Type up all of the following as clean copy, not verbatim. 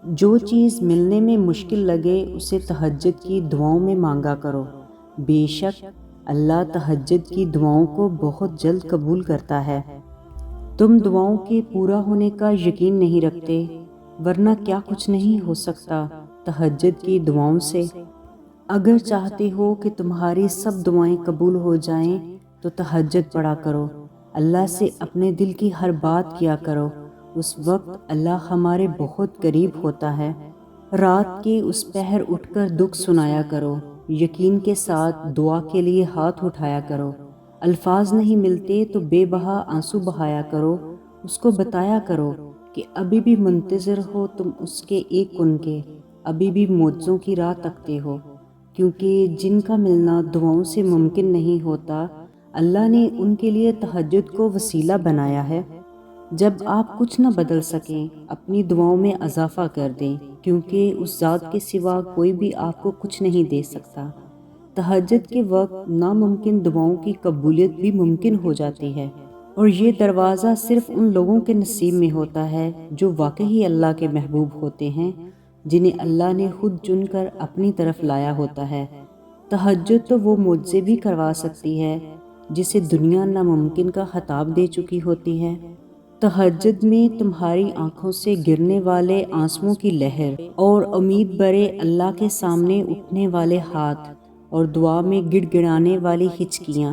جو چیز ملنے میں مشکل لگے اسے تہجد کی دعاؤں میں مانگا کرو، بے شک اللہ تہجد کی دعاؤں کو بہت جلد قبول کرتا ہے۔ تم دعاؤں کے پورا ہونے کا یقین نہیں رکھتے، ورنہ کیا کچھ نہیں ہو سکتا تہجد کی دعاؤں سے؟ اگر چاہتے ہو کہ تمہاری سب دعائیں قبول ہو جائیں تو تہجد پڑھا کرو، اللہ سے اپنے دل کی ہر بات کیا کرو، اس وقت اللہ ہمارے بہت قریب ہوتا ہے۔ رات کے اس پہر اٹھ کر دکھ سنایا کرو، یقین کے ساتھ دعا کے لیے ہاتھ اٹھایا کرو، الفاظ نہیں ملتے تو بے بہا آنسو بہایا کرو، اس کو بتایا کرو کہ ابھی بھی منتظر ہو تم اس کے ایک کن کے، ابھی بھی معجزوں کی راہ تکتے ہو، کیونکہ جن کا ملنا دعاؤں سے ممکن نہیں ہوتا اللہ نے ان کے لیے تہجد کو وسیلہ بنایا ہے۔ جب آپ کچھ نہ بدل سکیں اپنی دعاؤں میں اضافہ کر دیں، کیونکہ اس ذات کے سوا کوئی بھی آپ کو کچھ نہیں دے سکتا۔ تہجد کے وقت ناممکن دعاؤں کی قبولیت بھی ممکن ہو جاتی ہے، اور یہ دروازہ صرف ان لوگوں کے نصیب میں ہوتا ہے جو واقعی اللہ کے محبوب ہوتے ہیں، جنہیں اللہ نے خود چن کر اپنی طرف لایا ہوتا ہے۔ تہجد تو وہ معجزے بھی کروا سکتی ہے جسے دنیا ناممکن کا خطاب دے چکی ہوتی ہے۔ تہجد میں تمہاری آنکھوں سے گرنے والے آنسوؤں کی لہر اور امید برے اللہ کے سامنے اٹھنے والے ہاتھ اور دعا میں گڑ گڑانے والی ہچکیاں،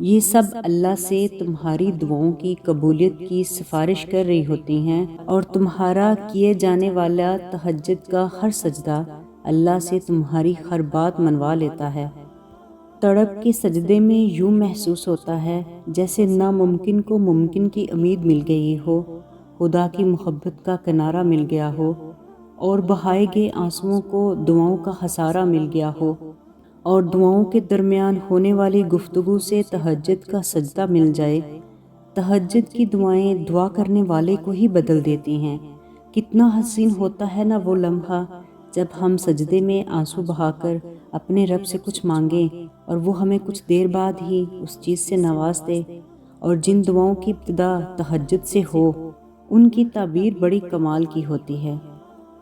یہ سب اللہ سے تمہاری دعاؤں کی قبولیت کی سفارش کر رہی ہوتی ہیں، اور تمہارا کیے جانے والا تہجد کا ہر سجدہ اللہ سے تمہاری ہر بات منوا لیتا ہے۔ تڑپ کے سجدے میں یوں محسوس ہوتا ہے جیسے ناممکن کو ممکن کی امید مل گئی ہو، خدا کی محبت کا کنارہ مل گیا ہو، اور بہائے گئے آنسوؤں کو دعاؤں کا خسارہ مل گیا ہو، اور دعاؤں کے درمیان ہونے والی گفتگو سے تہجد کا سجدہ مل جائے۔ تہجد کی دعائیں دعا کرنے والے کو ہی بدل دیتی ہیں۔ کتنا حسین ہوتا ہے نا وہ لمحہ جب ہم سجدے میں آنسو بہا کر اپنے رب سے کچھ مانگیں اور وہ ہمیں کچھ دیر بعد ہی اس چیز سے نواز دے۔ اور جن دعاؤں کی ابتدا تہجد سے ہو ان کی تعبیر بڑی کمال کی ہوتی ہے۔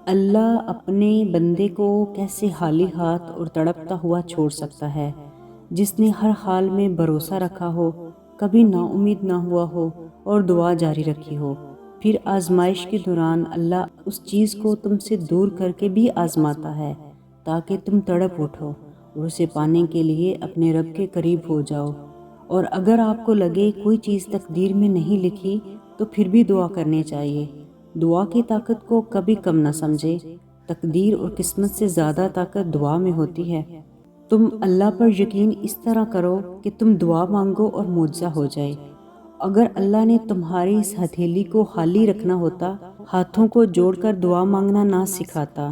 اللہ اپنے بندے کو کیسے خالی ہاتھ اور تڑپتا ہوا چھوڑ سکتا ہے؟ جس نے ہر حال میں بھروسہ رکھا ہو، کبھی نا امید نہ ہوا ہو اور دعا جاری رکھی ہو، پھر آزمائش کے دوران اللہ اس چیز کو تم سے دور کر کے بھی آزماتا ہے تاکہ تم تڑپ اٹھو اور اسے پانے کے لیے اپنے رب کے قریب ہو جاؤ۔ اور اگر آپ کو لگے کوئی چیز تقدیر میں نہیں لکھی تو پھر بھی دعا کرنی چاہیے۔ دعا کی طاقت کو کبھی کم نہ سمجھے، تقدیر اور قسمت سے زیادہ طاقت دعا میں ہوتی ہے۔ تم اللہ پر یقین اس طرح کرو کہ تم دعا مانگو اور معجزہ ہو جائے۔ اگر اللہ نے تمہاری اس ہتھیلی کو خالی رکھنا ہوتا، ہاتھوں کو جوڑ کر دعا مانگنا نہ سکھاتا،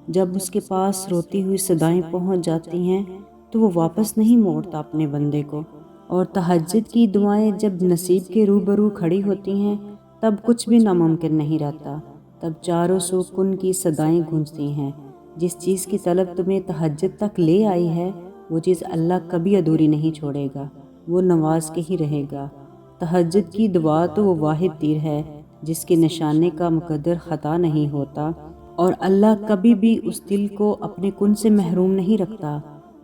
جب اس کے پاس روتی ہوئی صدائیں پہنچ جاتی ہیں تو وہ واپس نہیں موڑتا اپنے بندے کو۔ اور تہجد کی دعائیں جب نصیب کے روبرو کھڑی ہوتی ہیں تب کچھ بھی ناممکن نہیں رہتا، تب چاروں سو کن کی صدائیں گونجتی ہیں۔ جس چیز کی طلب تمہیں تہجد تک لے آئی ہے وہ چیز اللہ کبھی ادھوری نہیں چھوڑے گا، وہ نواز کے ہی رہے گا۔ تہجد کی دعا تو وہ واحد تیر ہے جس کے نشانے کا مقدر خطا نہیں ہوتا، اور اللہ کبھی بھی اس دل کو اپنے کن سے محروم نہیں رکھتا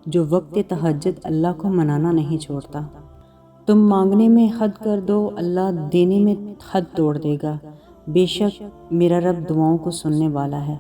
جو وقت تہجد اللہ کو منانا نہیں چھوڑتا۔ تم مانگنے میں حد کر دو، اللہ دینے میں حد توڑ دے گا، بے شک میرا رب دعاؤں کو سننے والا ہے۔